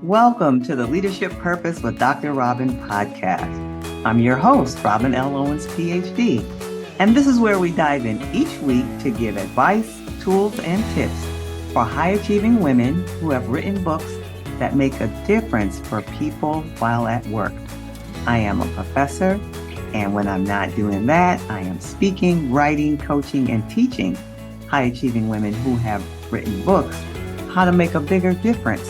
Welcome to the Leadership Purpose with Dr. Robin podcast. I'm your host, Robin L. Owens, Ph.D. And this is where we dive in each week to give advice, tools, and tips for high-achieving women who have written books that make a difference for people while at work. I am a professor, and when I'm not doing that, I am speaking, writing, coaching, and teaching high-achieving women who have written books how to make a bigger difference,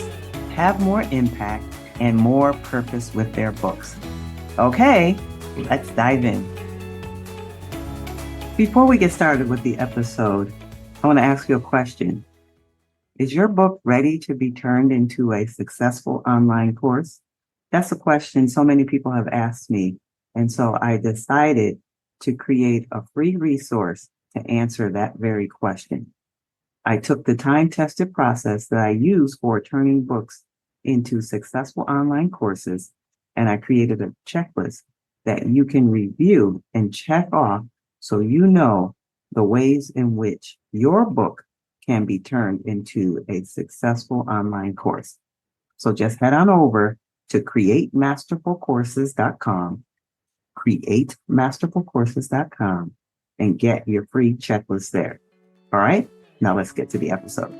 have more impact, and more purpose with their books. Okay, let's dive in. Before we get started with the episode, I want to ask you a question. Is your book ready to be turned into a successful online course? That's a question so many people have asked me. And so I decided to create a free resource to answer that very question. I took the time-tested process that I use for turning books into successful online courses, and I created a checklist that you can review and check off so you know the ways in which your book can be turned into a successful online course. So just head on over to createmasterfulcourses.com, createmasterfulcourses.com, and get your free checklist there. All right, now let's get to the episode.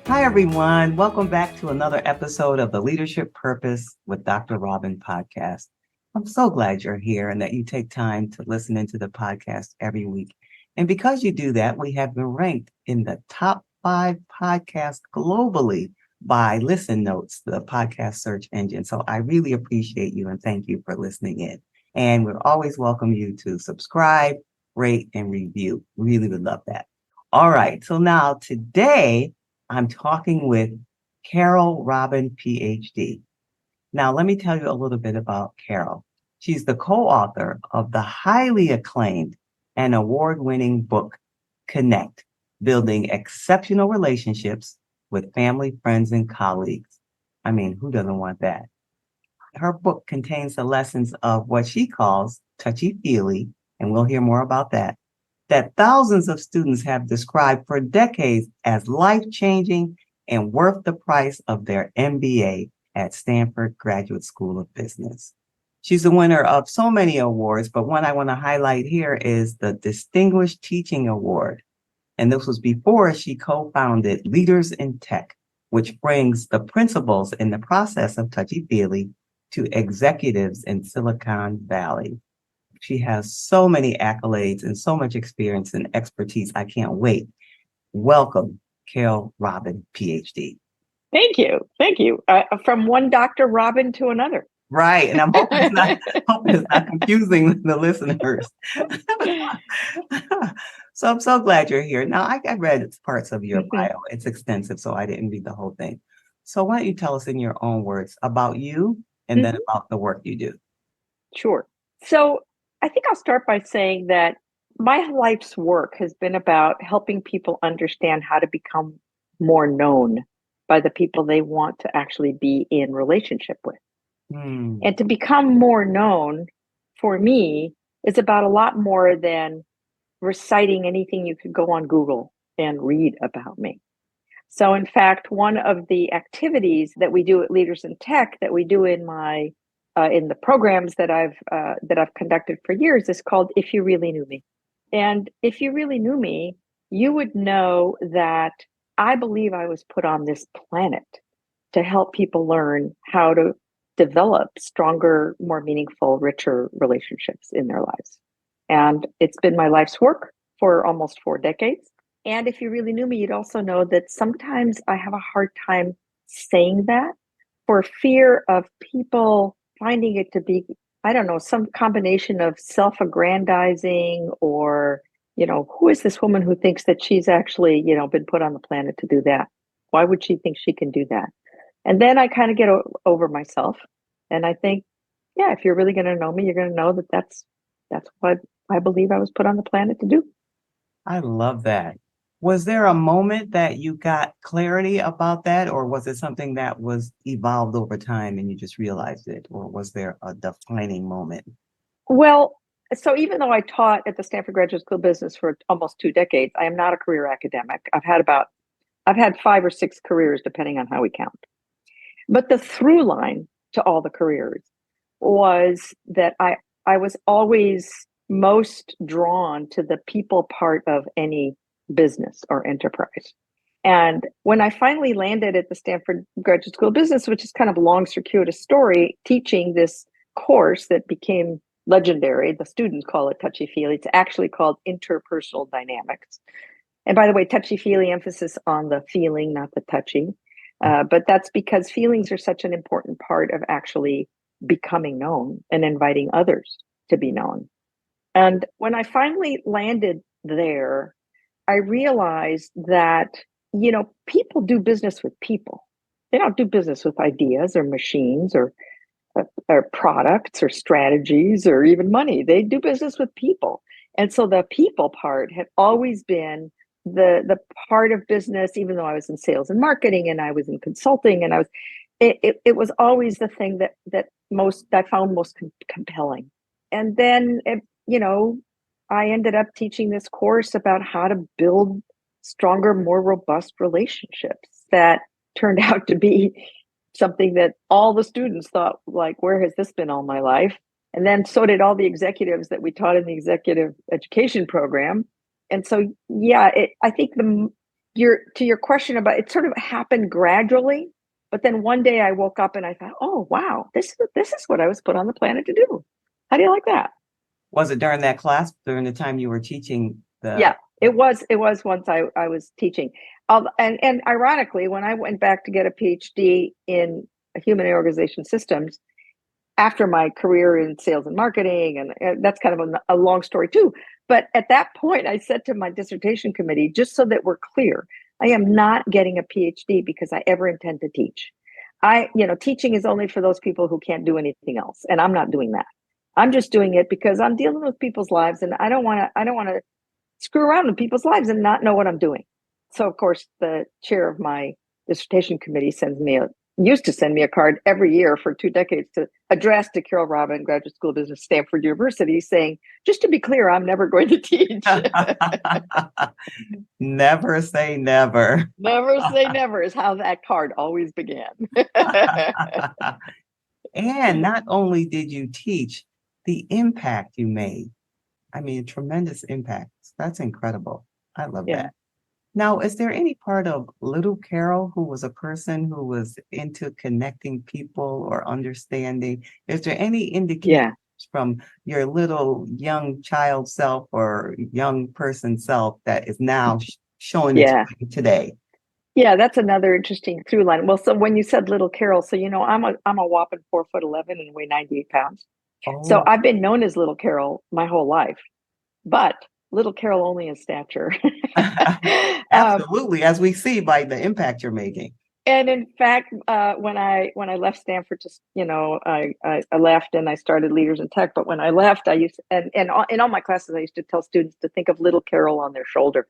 Hi, everyone. Welcome back to another episode of the Leadership Purpose with Dr. Robin podcast. I'm so glad you're here and that you take time to listen into the podcast every week. And because you do that, we have been ranked in the top 5 podcasts globally by Listen Notes, the podcast search engine. So I really appreciate you and thank you for listening in. And we'd always welcome you to subscribe, rate, and review. Really would love that. All right. So now today, I'm talking with Carole Robin, Ph.D. Now, let me tell you a little bit about Carole. She's the co-author of the highly acclaimed and award-winning book, Connect, Building Exceptional Relationships with Family, Friends, and Colleagues. I mean, who doesn't want that? Her book contains the lessons of what she calls Touchy Feely, and we'll hear more about that thousands of students have described for decades as life-changing and worth the price of their MBA at Stanford Graduate School of Business. She's the winner of so many awards, but one I want to highlight here is the Distinguished Teaching Award. And this was before she co-founded Leaders in Tech, which brings the principles in the process of Touchy Feely to executives in Silicon Valley. She has so many accolades and so much experience and expertise. I can't wait. Welcome, Carole Robin, Ph.D. Thank you. Thank you. From one Dr. Robin to another. Right. And I'm hoping it's not confusing the listeners. So I'm so glad you're here. Now, I read parts of your bio. It's extensive, so I didn't read the whole thing. So why don't you tell us in your own words about you and then about the work you do? Sure. So I think I'll start by saying that my life's work has been about helping people understand how to become more known by the people they want to actually be in relationship with. And to become more known for me is about a lot more than reciting anything you could go on Google and read about me. So in fact, one of the activities that we do at Leaders in Tech that we do in my in the programs that I've conducted for years is called If You Really Knew Me. And if you really knew me, you would know that I believe I was put on this planet to help people learn how to develop stronger, more meaningful, richer relationships in their lives. And it's been my life's work for almost 4 decades. And if you really knew me, you'd also know that sometimes I have a hard time saying that for fear of people finding it to be, I don't know, some combination of self-aggrandizing or, who is this woman who thinks that she's actually, been put on the planet to do that? Why would she think she can do that? And then I kind of get over myself. And I think, yeah, if you're really going to know me, you're going to know that that's what I believe I was put on the planet to do. I love that. Was there a moment that you got clarity about that, or was it something that was evolved over time and you just realized it, or was there a defining moment? Well, so even though I taught at the Stanford Graduate School of Business for almost 2 decades, I am not a career academic. I've had about I've had 5 or 6 careers, depending on how we count. But the through line to all the careers was that I was always most drawn to the people part of any business or enterprise. And when I finally landed at the Stanford Graduate School of Business, which is kind of a long, circuitous story, teaching this course that became legendary, the students call it Touchy Feely. It's actually called Interpersonal Dynamics. And by the way, Touchy Feely, emphasis on the feeling, not the touching. But that's because feelings are such an important part of actually becoming known and inviting others to be known. And when I finally landed there, I realized that, people do business with people. They don't do business with ideas or machines or products or strategies or even money. They do business with people. And so the people part had always been the part of business, even though I was in sales and marketing and I was in consulting and it was always the thing that I found most compelling. And then, I ended up teaching this course about how to build stronger, more robust relationships that turned out to be something that all the students thought, like, where has this been all my life? And then so did all the executives that we taught in the executive education program. And so, yeah, I think to your question about it sort of happened gradually, but then one day I woke up and I thought, oh, wow, this is what I was put on the planet to do. How do you like that? Was it during that class, during the time you were teaching the? Yeah, it was once I was teaching. And ironically, when I went back to get a PhD in human organization systems after my career in sales and marketing, and that's kind of a long story too. But at that point, I said to my dissertation committee, just so that we're clear, I am not getting a PhD because I ever intend to teach. Teaching is only for those people who can't do anything else, and I'm not doing that. I'm just doing it because I'm dealing with people's lives, and I don't want to screw around in people's lives and not know what I'm doing. So, of course, the chair of my dissertation committee used to send me a card every year for 2 decades to address to Carole Robin, Graduate School of Business, Stanford University, saying, just to be clear, I'm never going to teach. Never say never. Never say never is how that card always began. And not only did you teach, the impact you made. I mean, tremendous impact. That's incredible. I love that. Now, is there any part of little Carole who was a person who was into connecting people or understanding? Is there any indication from your little young child self or young person self that is now showing today? Yeah, that's another interesting through line. Well, so when you said little Carole, so I'm a whopping 4'11" and weigh 98 pounds. Oh. So I've been known as little Carole my whole life, but little Carole only in stature. Absolutely, as we see by the impact you're making. And in fact, when I left Stanford, I left and I started Leaders in Tech. But when I left, I used and in all my classes, I used to tell students to think of little Carole on their shoulder.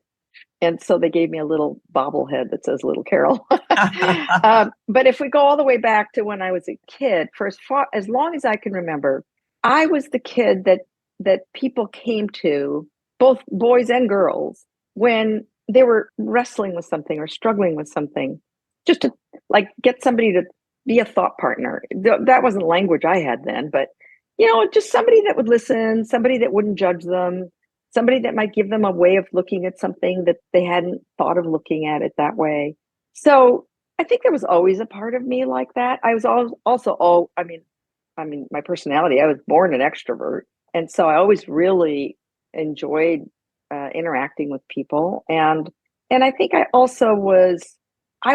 And so they gave me a little bobblehead that says little Carole. But if we go all the way back to when I was a kid, for as long as I can remember, I was the kid that people came to, both boys and girls, when they were wrestling with something or struggling with something, just to get somebody to be a thought partner. That wasn't language I had then, but just somebody that would listen, somebody that wouldn't judge them, somebody that might give them a way of looking at something that they hadn't thought of looking at it that way. So I think there was always a part of me like that. I was also my personality, I was born an extrovert. And so I always really enjoyed interacting with people. And I think I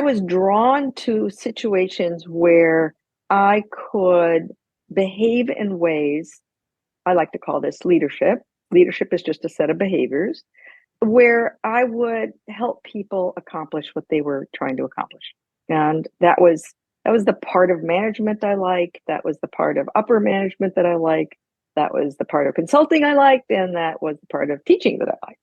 was drawn to situations where I could behave in ways, I like to call this leadership. Leadership is just a set of behaviors where I would help people accomplish what they were trying to accomplish. And that was the part of management I liked. That was the part of upper management that I liked. That was the part of consulting I liked. And that was the part of teaching that I liked.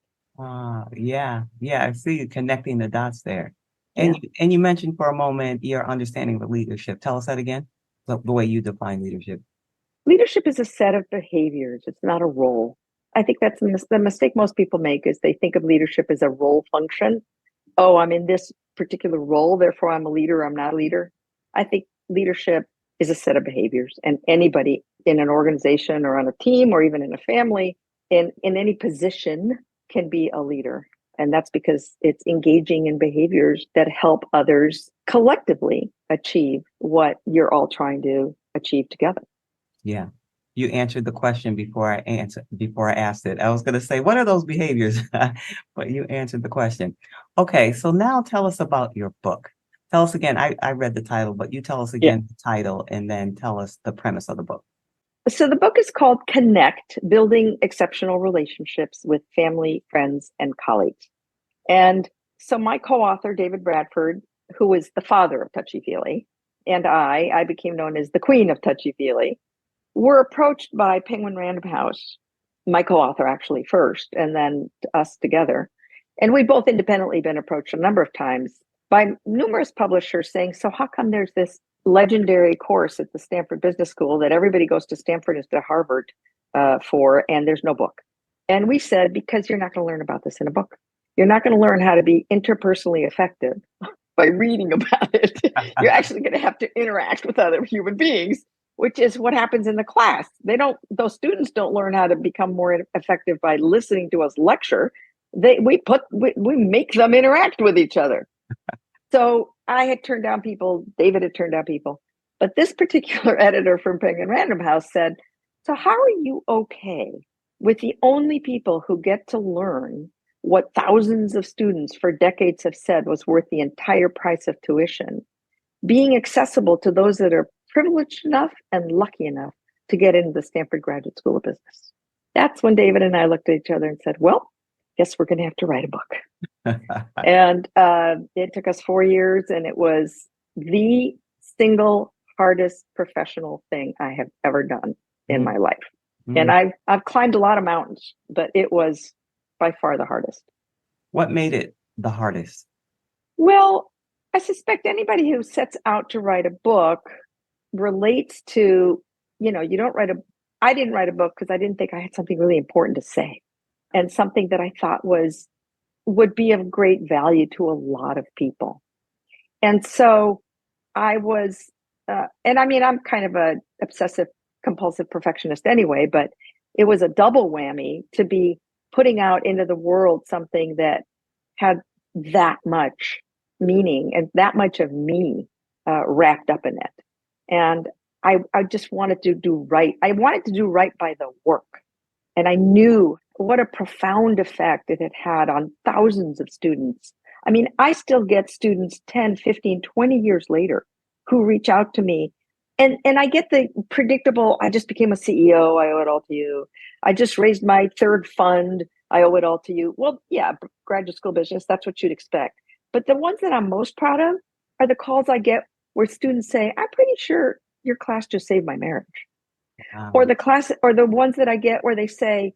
Yeah. I see you connecting the dots there. And you mentioned for a moment your understanding of leadership. Tell us that again, the way you define leadership. Leadership is a set of behaviors. It's not a role. I think that's the mistake most people make is they think of leadership as a role function. Oh, I'm in this particular role, therefore I'm a leader, I'm not a leader. I think leadership is a set of behaviors, and anybody in an organization or on a team or even in a family in any position can be a leader. And that's because it's engaging in behaviors that help others collectively achieve what you're all trying to achieve together. Yeah. You answered the question before I asked it. I was going to say, what are those behaviors? But you answered the question. Okay, so now tell us about your book. Tell us again. I read the title, but you tell us Yeah. again the title and then tell us the premise of the book. So the book is called Connect, Building Exceptional Relationships with Family, Friends, and Colleagues. And so my co-author, David Bradford, who is the father of Touchy Feely, and I became known as the queen of Touchy Feely, were approached by Penguin Random House, my co-author actually first, and then us together. And we both independently been approached a number of times by numerous publishers saying, so how come there's this legendary course at the Stanford Business School that everybody goes to Stanford instead of Harvard for, and there's no book? And we said, because you're not going to learn about this in a book. You're not going to learn how to be interpersonally effective by reading about it. You're actually going to have to interact with other human beings, which is what happens in the class. Those students don't learn how to become more effective by listening to us lecture. We make them interact with each other. So I had turned down people, David had turned down people, but this particular editor from Penguin Random House said, so how are you okay with the only people who get to learn what thousands of students for decades have said was worth the entire price of tuition, being accessible to those that are privileged enough and lucky enough to get into the Stanford Graduate School of Business? That's when David and I looked at each other and said, well, guess we're going to have to write a book. And it took us 4 years, and it was the single hardest professional thing I have ever done in my life. And I've climbed a lot of mountains, but it was by far the hardest. What made it the hardest? Well, I suspect anybody who sets out to write a book relates to, you don't write I didn't write a book because I didn't think I had something really important to say, and something that I thought would be of great value to a lot of people. And so I was, and I mean, I'm kind of a obsessive compulsive perfectionist anyway, but it was a double whammy to be putting out into the world something that had that much meaning and that much of me wrapped up in it. And I just wanted to do right. I wanted to do right by the work. And I knew what a profound effect it had had on thousands of students. I mean, I still get students 10, 15, 20 years later who reach out to me. And I get the predictable, I just became a CEO, I owe it all to you. I just raised my third fund, I owe it all to you. Well, yeah, graduate school business, that's what you'd expect. But the ones that I'm most proud of are the calls I get where students say, I'm pretty sure your class just saved my marriage. Wow. Or the ones that I get where they say,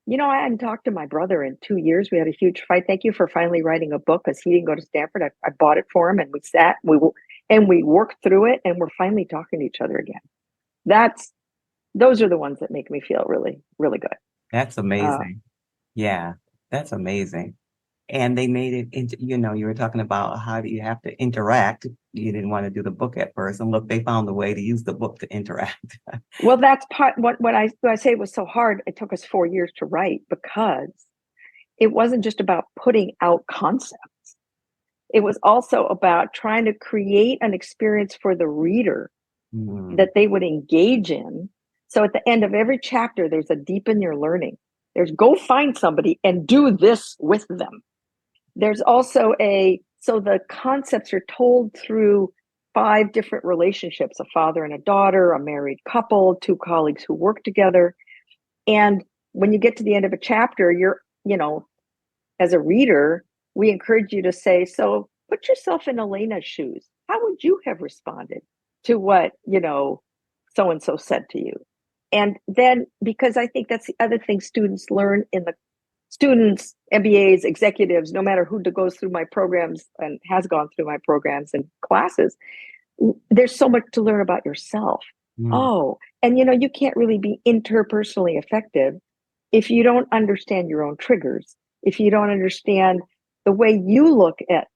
I hadn't talked to my brother in 2 years. We had a huge fight. Thank you for finally writing a book, because he didn't go to Stanford. I bought it for him, and we sat, and we worked through it, and we're finally talking to each other again. Those are the ones that make me feel really, really good. That's amazing. Yeah, that's amazing. And they made it into, you were talking about how do you have to interact. You didn't want to do the book at first. And look, they found a way to use the book to interact. Well, that's part when I say it was so hard, it took us 4 years to write, because it wasn't just about putting out concepts. It was also about trying to create an experience for the reader that they would engage in. So at the end of every chapter, there's a deepen your learning. There's go find somebody and do this with them. There's also so the concepts are told through 5 different relationships: a father and a daughter, a married couple, 2 colleagues who work together. And when you get to the end of a chapter, as a reader, we encourage you to say, so put yourself in Elena's shoes. How would you have responded to what, so-and-so said to you? And then, because I think that's the other thing students learn students, MBAs, executives, no matter who goes through my programs and has gone through my programs and classes, there's so much to learn about yourself. Oh, and you can't really be interpersonally effective if you don't understand your own triggers, if you don't understand the way you look at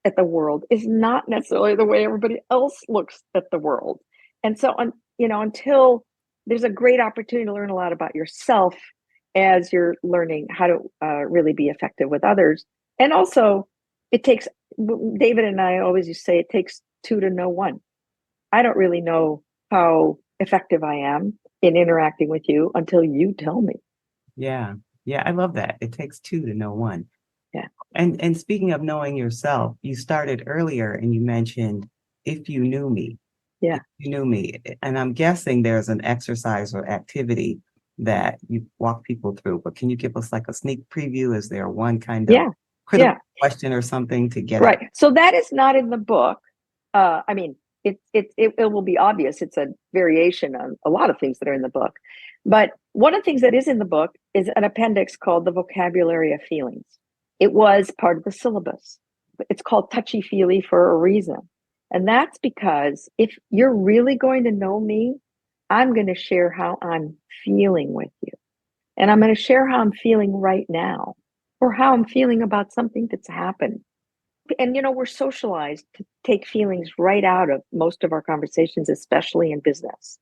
at the world is not necessarily the way everybody else looks at the world. And so, until there's a great opportunity to learn a lot about yourself as you're learning how to really be effective with others. And also, it takes, David and I always used to say, it takes two to know one. I don't really know how effective I am in interacting with you until you tell me. Yeah. Yeah. I love that. It takes two to know one. Yeah. And speaking of knowing yourself, you started earlier and you mentioned if you knew me. Yeah. If you knew me. And I'm guessing there's an exercise or activity that you walk people through, but can you give us like a sneak preview? Is there one kind of Yeah. critical Yeah. question or something to get Right. at? So that is not in the book. I mean, it will be obvious. It's a variation on a lot of things that are in the book. But one of the things that is in the book is an appendix called the Vocabulary of Feelings. It was part of the syllabus. It's called Touchy Feely for a reason. And that's because if you're really going to know me, I'm going to share how I'm feeling with you. And I'm going to share how I'm feeling right now or how I'm feeling about something that's happened. And, we're socialized to take feelings right out of most of our conversations, especially in business.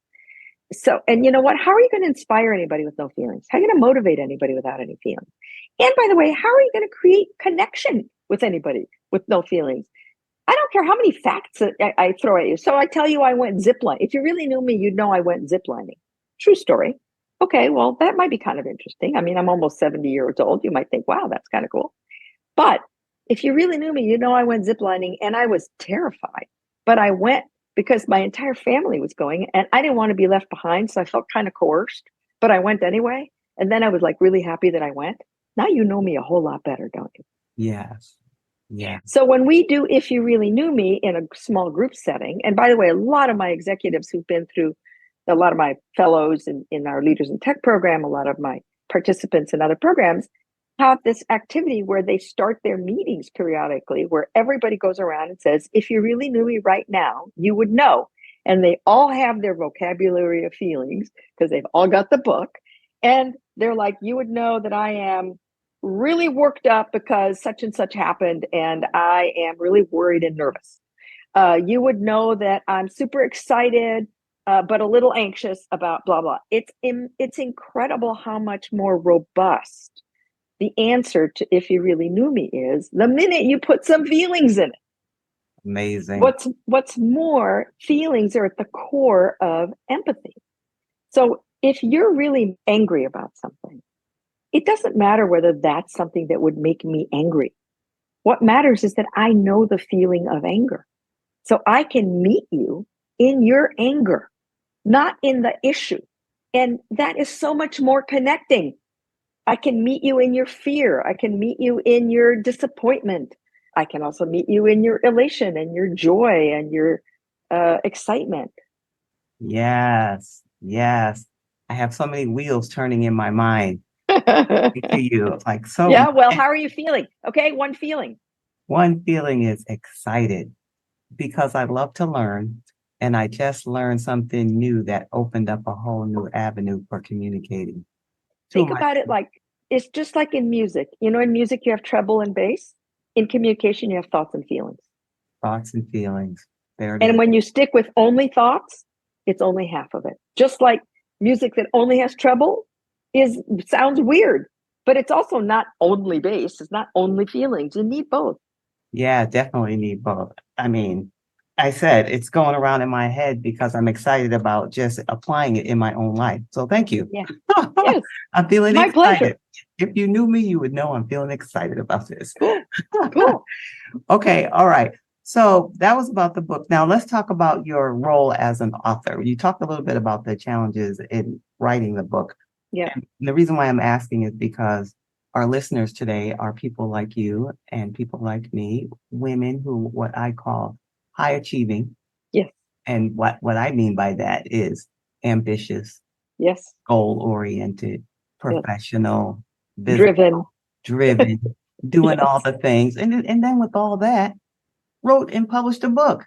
So, and you know what? How are you going to inspire anybody with no feelings? How are you going to motivate anybody without any feelings? And by the way, how are you going to create connection with anybody with no feelings? I don't care how many facts I throw at you. So I tell you I went zipline. If you really knew me, you'd know I went ziplining. True story. Okay, well, that might be kind of interesting. I mean, I'm almost 70 years old. You might think, wow, that's kind of cool. But if you really knew me, you know I went ziplining and I was terrified. But I went because my entire family was going and I didn't want to be left behind. So I felt kind of coerced, but I went anyway. And then I was like really happy that I went. Now you know me a whole lot better, don't you? Yes. Yeah. So when we do If You Really Knew Me in a small group setting, and by the way, a lot of my executives who've been through, a lot of my fellows in our Leaders in Tech program, a lot of my participants in other programs have this activity where they start their meetings periodically, where everybody goes around and says, if you really knew me right now, you would know. And they all have their vocabulary of feelings because they've all got the book. And they're like, you would know that I am really worked up because such and such happened, and I am really worried and nervous. You would know that I'm super excited, but a little anxious about blah, blah. It's incredible how much more robust the answer to If You Really Knew Me is the minute you put some feelings in it. Amazing. What's more, feelings are at the core of empathy. So if you're really angry about something, it doesn't matter whether that's something that would make me angry. What matters is that I know the feeling of anger. So I can meet you in your anger, not in the issue. And that is so much more connecting. I can meet you in your fear. I can meet you in your disappointment. I can also meet you in your elation and your joy and your excitement. Yes. Yes. I have so many wheels turning in my mind to you. Like, so Yeah, well, how are you feeling? Okay, one feeling. one feeling is excited because I love to learn. And I just learned something new that opened up a whole new avenue for communicating. Think about it like it's just like in music. In music, you have treble and bass. In communication, you have thoughts and feelings. Thoughts and feelings. There it And is. when you stick with only thoughts, it's only half of it. Just like music that only has treble sounds weird, but it's also not only bass. It's not only feelings. You need both. Yeah, definitely need both. I mean, I said it's going around in my head because I'm excited about just applying it in my own life. So thank you. Yeah. Yes. I'm feeling My pleasure. excited. If you knew me, you would know I'm feeling excited about this. Cool. Cool. Okay, all right. So that was about the book. Now let's talk about your role as an author. You talked a little bit about the challenges in writing the book. Yeah. And the reason why I'm asking is because our listeners today are people like you and people like me, women who what I call high achieving. Yes. And what I mean by that is ambitious, Yes. goal oriented, Yes. professional, Driven. driven, doing all Yes. the things. And then with all that, wrote and published a book.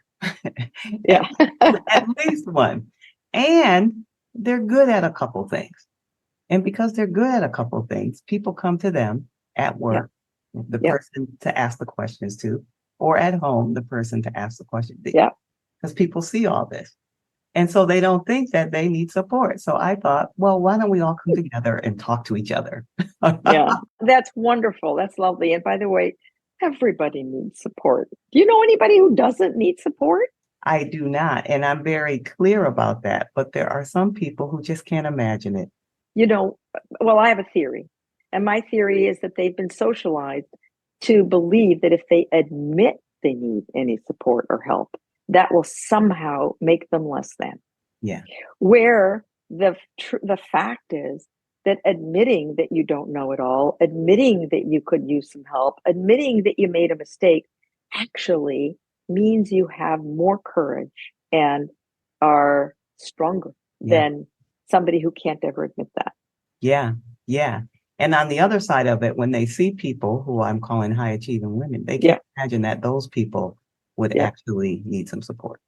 Yeah. At least one. And they're good at a couple things. And because they're good at a couple things, people come to them at Yeah. work, the Yeah. person to ask the questions to. or at home, the person to ask the question. Yeah. Because people see all this. And so they don't think that they need support. So I thought, well, why don't we all come together and talk to each other? Yeah. That's wonderful. That's lovely. And by the way, everybody needs support. Do you know anybody who doesn't need support? I do not. And I'm very clear about that. But there are some people who just can't imagine it. You know, well, I have a theory. And my theory is that they've been socialized to believe that if they admit they need any support or help, that will somehow make them less than. Yeah. Where the fact is that admitting that you don't know it all, admitting that you could use some help, admitting that you made a mistake actually means you have more courage and are stronger than somebody who can't ever admit that. Yeah. Yeah. And on the other side of it, when they see people who I'm calling high achieving women, they can't imagine that those people would actually need some support.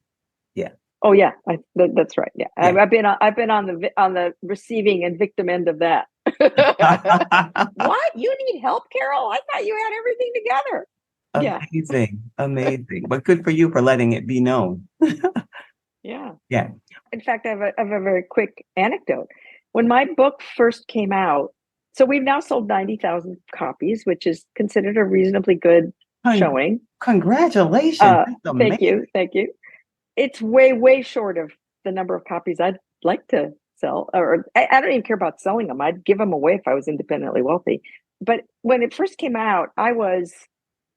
Yeah. Oh yeah, that's right. Yeah, I've been on the receiving and victim end of that. What? You need help, Carole? I thought you had everything together. Amazing, amazing. But good for you for letting it be known. Yeah. Yeah. In fact, I have a very quick anecdote. When my book first came out, so we've now sold 90,000 copies, which is considered a reasonably good showing. Congratulations. Thank you. It's way, way short of the number of copies I'd like to sell, or I don't even care about selling them. I'd give them away if I was independently wealthy. But when it first came out, I was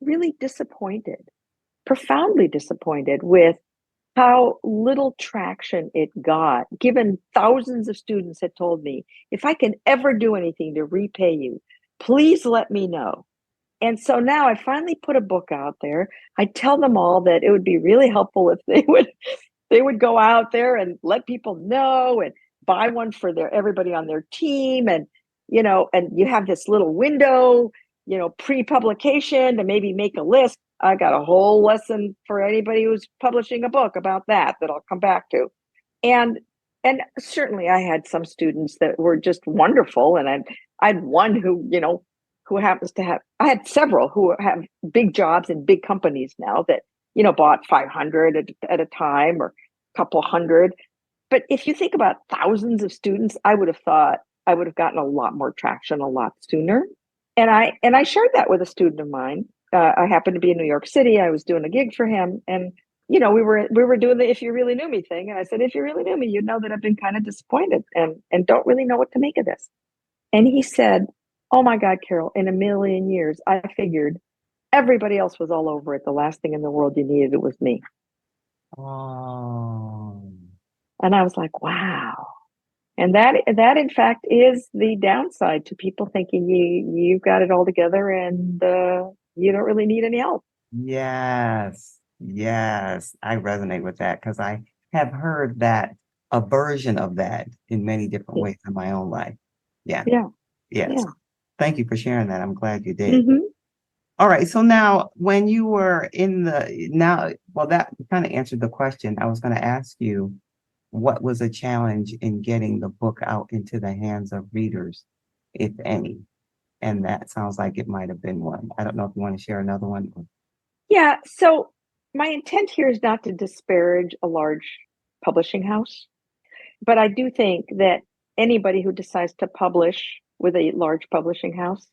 really disappointed, profoundly disappointed with how little traction it got, given thousands of students had told me, if I can ever do anything to repay you, please let me know. And so now I finally put a book out there. I tell them all that it would be really helpful if they would go out there and let people know and buy one for everybody on their team. And, and you have this little window, pre-publication to maybe make a list. I got a whole lesson for anybody who's publishing a book about that I'll come back to. And certainly I had some students that were just wonderful. And I'd one who happens to have, I had several who have big jobs in big companies now that, bought 500 at a time or a couple hundred. But if you think about thousands of students, I would have thought I would have gotten a lot more traction a lot sooner. And I shared that with a student of mine. I happened to be in New York City. I was doing a gig for him. And, we were doing the if you really knew me thing. And I said, if you really knew me, you'd know that I've been kind of disappointed and don't really know what to make of this. And he said, oh my God, Carole, in a million years, I figured everybody else was all over it. The last thing in the world you needed, it was me. Oh. And I was like, wow. And that in fact is the downside to people thinking you've got it all together and you don't really need any help. Yes. I resonate with that because I have heard that a version of that in many different ways in my own life. Yeah. Yes. Thank you for sharing that. I'm glad you did. Mm-hmm. All right. So now when you were that kind of answered the question. I was going to ask you, what was a challenge in getting the book out into the hands of readers, if any? And that sounds like it might have been one. I don't know if you want to share another one. Yeah. So my intent here is not to disparage a large publishing house, but I do think that anybody who decides to publish with a large publishing house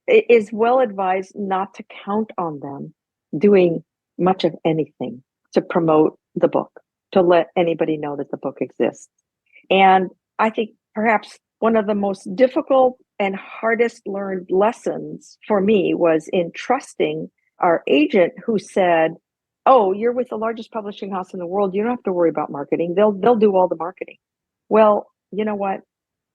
is well advised not to count on them doing much of anything to promote the book, to let anybody know that the book exists. And I think perhaps one of the most difficult and hardest learned lessons for me was in trusting our agent, who said, oh, you're with the largest publishing house in the world. You don't have to worry about marketing. They'll do all the marketing. Well, you know what?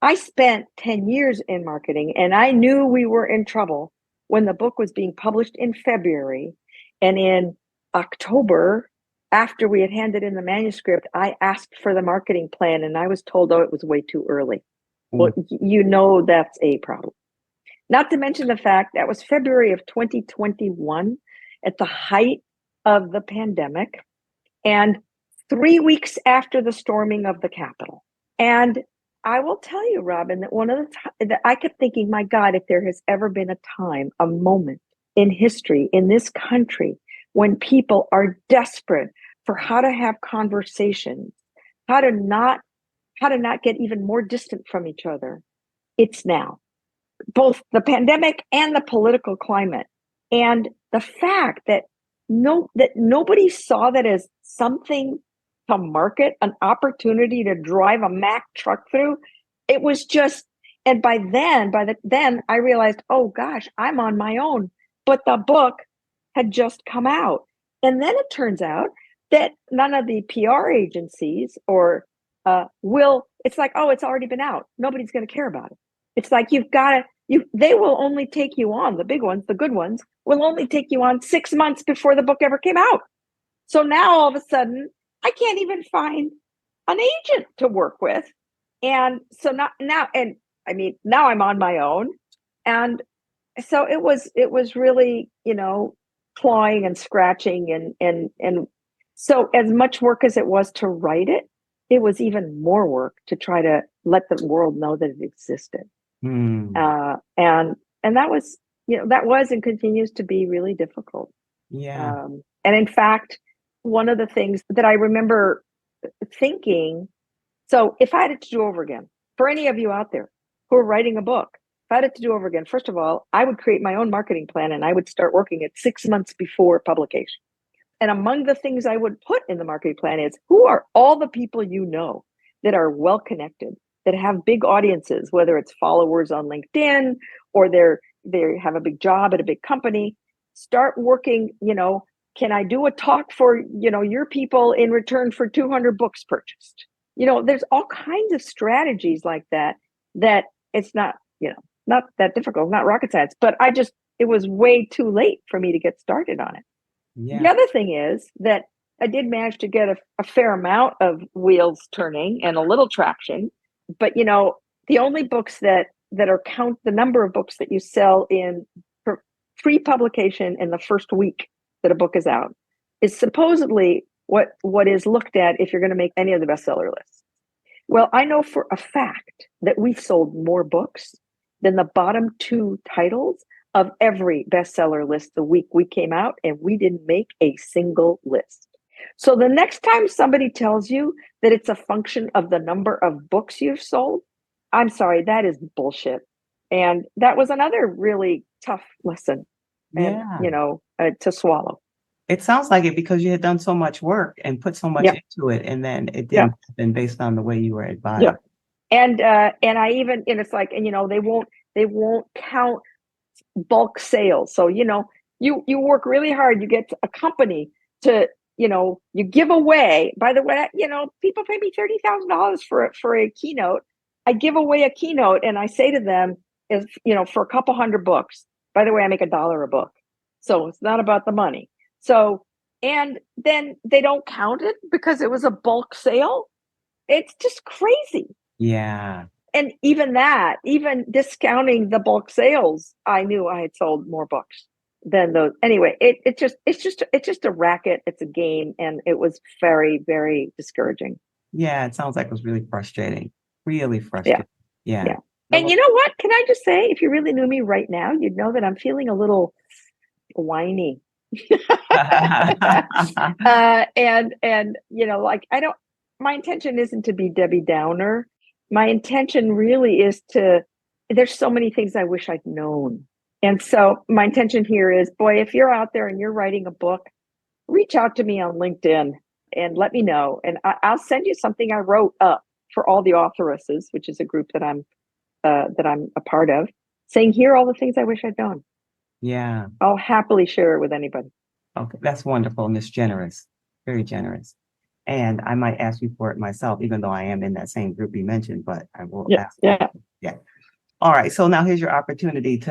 I spent 10 years in marketing, and I knew we were in trouble when the book was being published in February. And in October, after we had handed in the manuscript, I asked for the marketing plan and I was told, oh, it was way too early. Well, that's a problem. Not to mention the fact that was February of 2021 at the height of the pandemic and 3 weeks after the storming of the Capitol. And I will tell you, Robin, that one of the that I kept thinking, my God, if there has ever been a moment in history in this country when people are desperate for how to have conversations, how to not get even more distant from each other. It's now, both the pandemic and the political climate. And the fact that nobody saw that as something to market, an opportunity to drive a Mack truck through. It was just, and by then I realized, oh gosh, I'm on my own. But the book had just come out. And then it turns out that none of the PR agencies or it's like, oh, it's already been out. Nobody's going to care about it. It's like, they will only take you on, the big ones, the good ones, will only take you on 6 months before the book ever came out. So now all of a sudden, I can't even find an agent to work with. And so now I'm on my own. And so it was really, clawing and scratching and so as much work as it was to write it, it was even more work to try to let the world know that it existed. Hmm. And that was, that was and continues to be really difficult. Yeah. And in fact, one of the things that I remember thinking, so if I had it to do over again, for any of you out there who are writing a book, if I had it to do over again, first of all, I would create my own marketing plan and I would start working at 6 months before publication. And among the things I would put in the marketing plan is, who are all the people you know that are well connected, that have big audiences, whether it's followers on LinkedIn or they have a big job at a big company. Start working, can I do a talk for, your people in return for 200 books purchased? There's all kinds of strategies like that it's not, not that difficult, not rocket science, but it was way too late for me to get started on it. Yeah. The other thing is that I did manage to get a fair amount of wheels turning and a little traction, but the only books that are count the number of books that you sell in pre-publication in the first week that a book is out is supposedly what is looked at if you're going to make any of the bestseller lists. Well, I know for a fact that we've sold more books than the bottom 2 titles of every bestseller list the week we came out, and we didn't make a single list. So the next time somebody tells you that it's a function of the number of books you've sold, I'm sorry, that is bullshit. And that was another really tough lesson, and to swallow. It sounds like it because you had done so much work and put so much into it, and then it didn't happen based on the way you were advised. Yeah. And I even, and it's like, and they won't count bulk sales. So, you work really hard, you get a company to, you give away, by the way, people pay me $30,000 for a keynote. I give away a keynote and I say to them, if, for a couple hundred books, by the way, I make $1 a book. So it's not about the money. So, and then they don't count it because it was a bulk sale. It's just crazy. Yeah. And even discounting the bulk sales, I knew I had sold more books than those. Anyway, it's just a racket. It's a game. And it was very, very discouraging. Yeah. It sounds like it was really frustrating. Really frustrating. Yeah. And you know what? Can I just say, if you really knew me right now, you'd know that I'm feeling a little whiny. And like my intention isn't to be Debbie Downer. My intention really is there's so many things I wish I'd known. And so my intention here is, boy, if you're out there and you're writing a book, reach out to me on LinkedIn and let me know. And I'll send you something I wrote up for all the authoresses, which is a group that I'm a part of, saying, here are all the things I wish I'd known. Yeah. I'll happily share it with anybody. Okay. That's wonderful. And it's generous, very generous. And I might ask you for it myself, even though I am in that same group you mentioned, but I will ask. Yeah. All right. So now here's your opportunity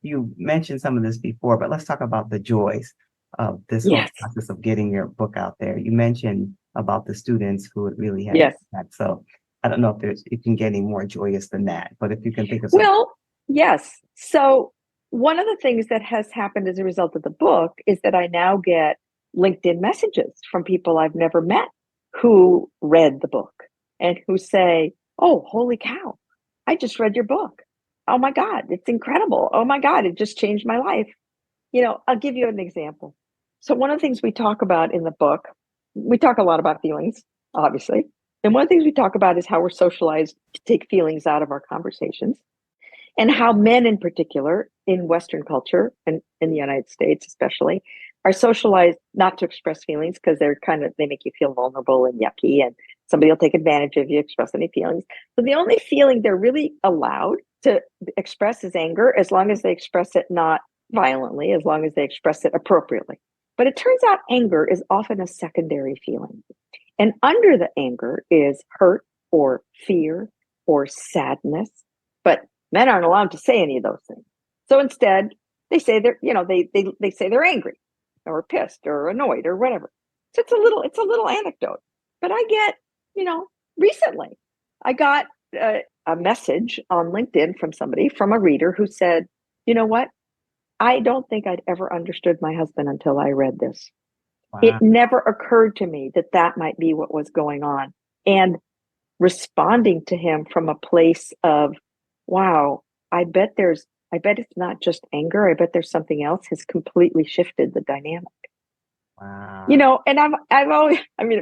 you mentioned some of this before, but let's talk about the joys of this whole process of getting your book out there. You mentioned about the students who would really have that. So I don't know if you can get any more joyous than that, but if you can think of something. Well, yes. So one of the things that has happened as a result of the book is that I now get LinkedIn messages from people I've never met who read the book and who say, oh, holy cow, I just read your book. Oh my God, it's incredible. Oh my God, it just changed my life. I'll give you an example. So one of the things we talk about in the book, we talk a lot about feelings, obviously. And one of the things we talk about is how we're socialized to take feelings out of our conversations, and how men in particular in Western culture and in the United States especially are socialized not to express feelings because they make you feel vulnerable and yucky, and somebody will take advantage of you express any feelings. So the only feeling they're really allowed to express is anger, as long as they express it not violently, as long as they express it appropriately. But it turns out anger is often a secondary feeling. And under the anger is hurt or fear or sadness. But men aren't allowed to say any of those things. So instead, they say they say they're angry or pissed or annoyed or whatever. So it's a little anecdote. But I get, recently I got a message on LinkedIn from a reader who said, you know what? I don't think I'd ever understood my husband until I read this. It Wow. never occurred to me that might be what was going on. And responding to him from a place of, wow, I bet it's not just anger. I bet there's something else has completely shifted the dynamic. Wow. And I've always,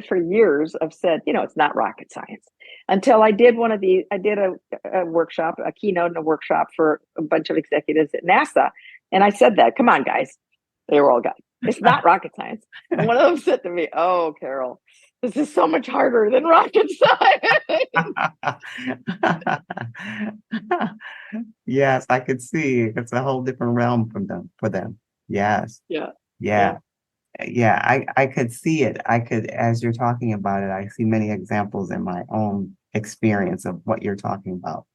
for years I've said, it's not rocket science, until I did a workshop, a keynote and a workshop for a bunch of executives at NASA. And I said that, come on, guys. They were all guys. It's not rocket science. And one of them said to me, oh, Carole, this is so much harder than rocket science. Yes, I could see it's a whole different realm for them. Yes. Yeah. Yeah. Yeah. Yeah. I could see it. As you're talking about it, I see many examples in my own experience of what you're talking about.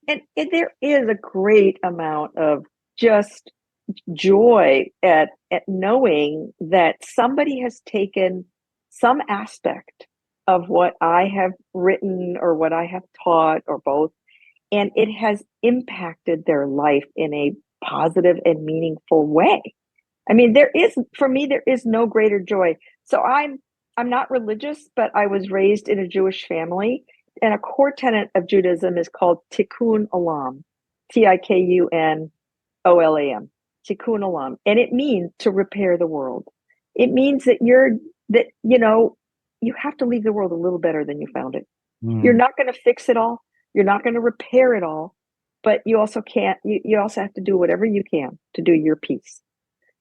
And there is a great amount of just joy at knowing that somebody has taken some aspect of what I have written or what I have taught or both, and it has impacted their life in a positive and meaningful way. For me, there is no greater joy. So I'm not religious, but I was raised in a Jewish family, and a core tenet of Judaism is called Tikkun Olam, Tikunolam, Tikkun Olam, and it means to repair the world. It means that you have to leave the world a little better than you found it. You're Mm, not going to fix it all. You're not going to repair it all, but you also can't. You also have to do whatever you can to do your piece.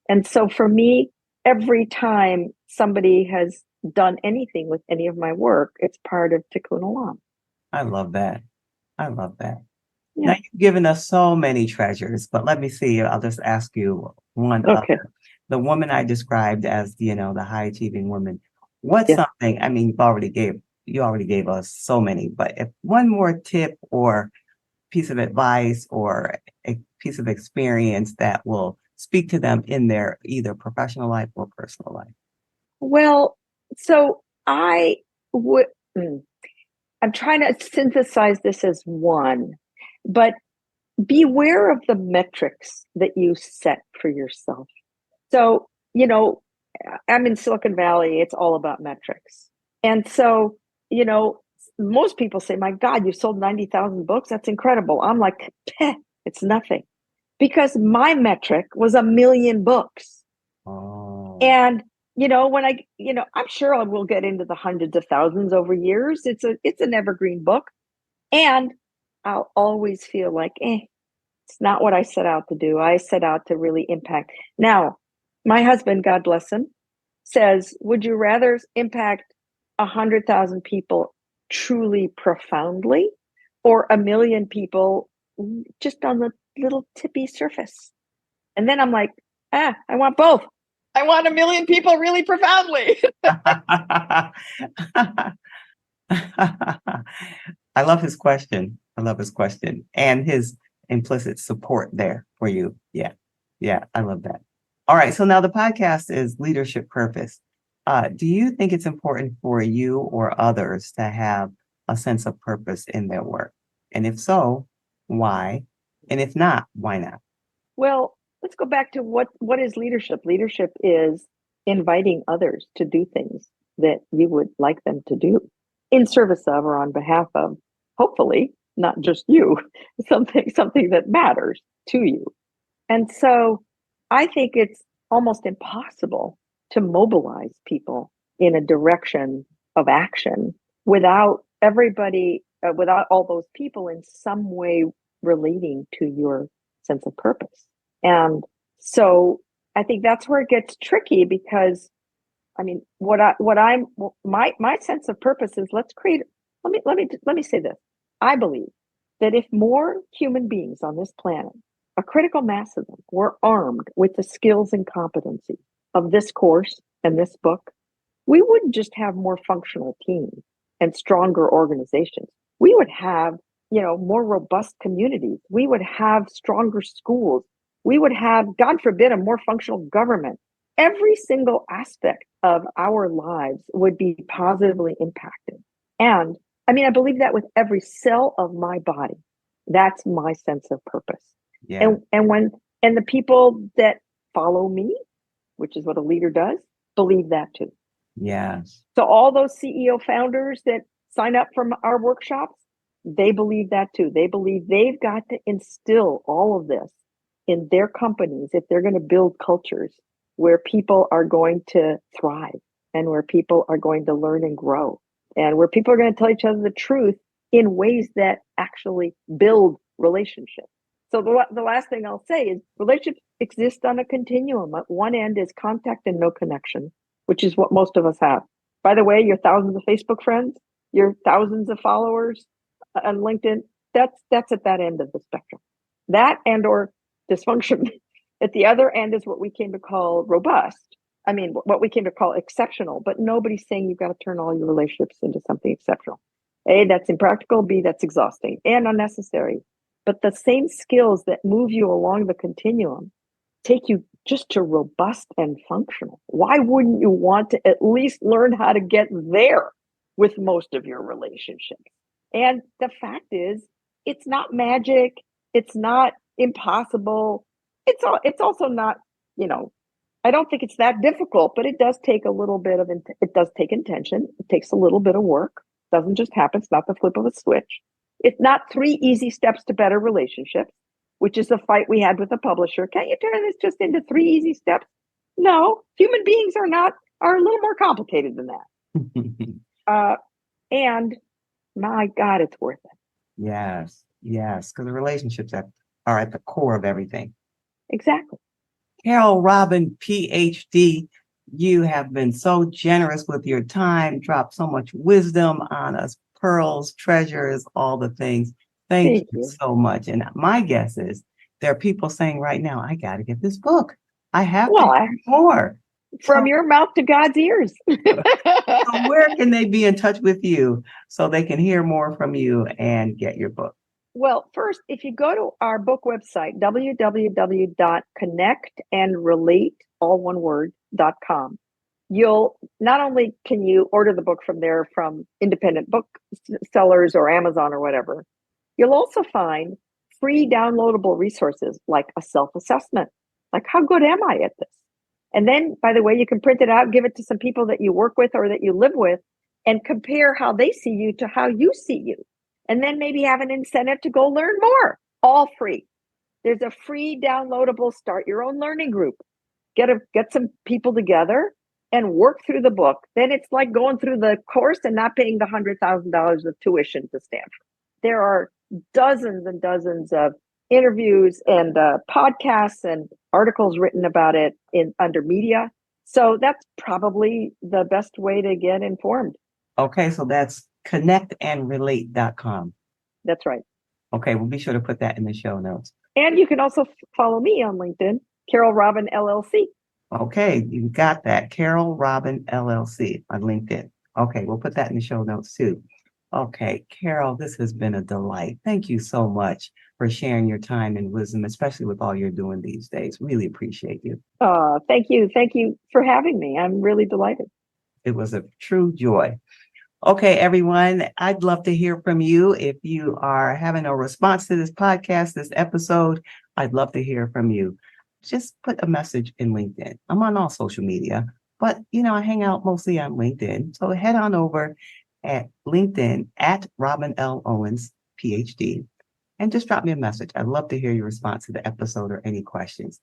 And so for me, every time somebody has done anything with any of my work, it's part of Tikkun Olam. I love that. I love that. Now Yeah. you've given us so many treasures, but let me see. I'll just ask you one Okay. other. The woman I described as, the high achieving woman. What's Yeah. something, I mean, you already gave us so many, but if one more tip or piece of advice or a piece of experience that will speak to them in their either professional life or personal life. Well, so I would. I'm trying to synthesize this as one, but beware of the metrics that you set for yourself. So, I'm in Silicon Valley, it's all about metrics. And so, most people say, my God, you sold 90,000 books. That's incredible. I'm like, it's nothing, because my metric was 1 million books. Oh, And, I'm sure I will get into the hundreds of thousands over years. It's an evergreen book. And I'll always feel like, it's not what I set out to do. I set out to really impact. Now, my husband, God bless him, says, would you rather impact 100,000 people truly profoundly, or 1 million people just on the little tippy surface? And then I'm like, I want both. I want 1 million people really profoundly. I love his question. I love his question and his implicit support there for you. Yeah. Yeah. I love that. All right. So now the podcast is Leadership Purpose. Do you think it's important for you or others to have a sense of purpose in their work? And if so, why? And if not, why not? Well, let's go back to what is leadership? Leadership is inviting others to do things that you would like them to do in service of or on behalf of, hopefully, not just you, something that matters to you. And so I think it's almost impossible to mobilize people in a direction of action without everybody, without all those people in some way relating to your sense of purpose. And so I think that's where it gets tricky because I mean, my sense of purpose is let's create. Let me say this. I believe that if more human beings on this planet, a critical mass of them, were armed with the skills and competency of this course and this book, we wouldn't just have more functional teams and stronger organizations. We would have, more robust communities. We would have stronger schools. We would have, God forbid, a more functional government. Every single aspect of our lives would be positively impacted. And I mean, I believe that with every cell of my body. That's my sense of purpose. Yeah. And the people that follow me, which is what a leader does, believe that too. Yes. So all those CEO founders that sign up for our workshops, they believe that too. They believe they've got to instill all of this in their companies if they're going to build cultures where people are going to thrive and where people are going to learn and grow and where people are going to tell each other the truth in ways that actually build relationships. So the last thing I'll say is relationships exist on a continuum. At one end is contact and no connection, which is what most of us have. By the way, your thousands of Facebook friends, your thousands of followers on LinkedIn, that's at that end of the spectrum. That and or dysfunction. At the other end is what we came to call robust. I mean, what we came to call exceptional, but nobody's saying you've got to turn all your relationships into something exceptional. A, that's impractical. B, that's exhausting and unnecessary. But the same skills that move you along the continuum take you just to robust and functional. Why wouldn't you want to at least learn how to get there with most of your relationships? And the fact is, it's not magic. It's not impossible. It's also not, I don't think it's that difficult, but it does take a little bit of, it does take intention. It takes a little bit of work. It doesn't just happen. It's not the flip of a switch. It's not 3 easy steps to better relationships, which is the fight we had with the publisher. Can't you turn this just into 3 easy steps? No, human beings are a little more complicated than that. And my God, it's worth it. Yes, because the relationships are at the core of everything. Exactly. Carole Robin, Ph.D., you have been so generous with your time, dropped so much wisdom on us, pearls, treasures, all the things. Thank you so much. And my guess is there are people saying right now, I got to get this book. I have to hear more. From your mouth to God's ears. So where can they be in touch with you so they can hear more from you and get your book? Well, first, if you go to our book website, www.connectandrelate.com, you'll not only can you order the book from there from independent book sellers or Amazon or whatever, you'll also find free downloadable resources like a self-assessment, like how good am I at this? And then, by the way, you can print it out, give it to some people that you work with or that you live with, and compare how they see you to how you see you. And then maybe have an incentive to go learn more, all free. There's a free downloadable start your own learning group. Get some people together and work through the book. Then it's like going through the course and not paying the $100,000 of tuition to Stanford. There are dozens and dozens of interviews and podcasts and articles written about it under media. So that's probably the best way to get informed. Okay, so that's connectandrelate.com. That's right. Okay, we'll be sure to put that in the show notes. And you can also follow me on LinkedIn, Carole Robin LLC. Okay, you got that. Carole Robin LLC on LinkedIn. Okay, we'll put that in the show notes too. Okay, Carole, this has been a delight. Thank you so much for sharing your time and wisdom, especially with all you're doing these days. Really appreciate you. Thank you. Thank you for having me. I'm really delighted. It was a true joy. Okay, everyone, I'd love to hear from you. If you are having a response to this podcast, this episode, I'd love to hear from you. Just put a message in LinkedIn. I'm on all social media, but I hang out mostly on LinkedIn. So head on over at LinkedIn at Robin L. Owens, Ph.D., and just drop me a message. I'd love to hear your response to the episode or any questions.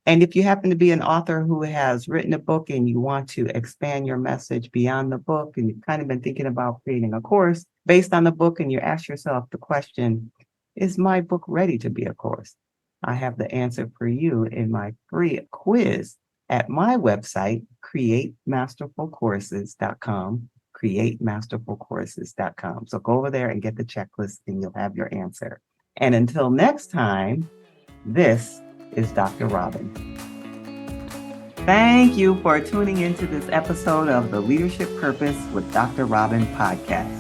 And if you happen to be an author who has written a book and you want to expand your message beyond the book, and you've kind of been thinking about creating a course based on the book, and you ask yourself the question, is my book ready to be a course? I have the answer for you in my free quiz at my website, createmasterfulcourses.com, createmasterfulcourses.com. So go over there and get the checklist and you'll have your answer. And until next time, this is Dr. Robin. Thank you for tuning into this episode of the Leadership Purpose with Dr. Robin podcast.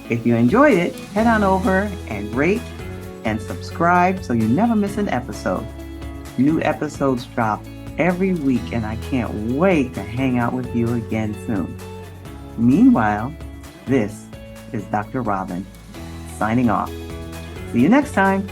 If you enjoyed it, head on over and rate and subscribe so you never miss an episode. New episodes drop every week, and I can't wait to hang out with you again soon. Meanwhile, this is Dr. Robin signing off. See you next time.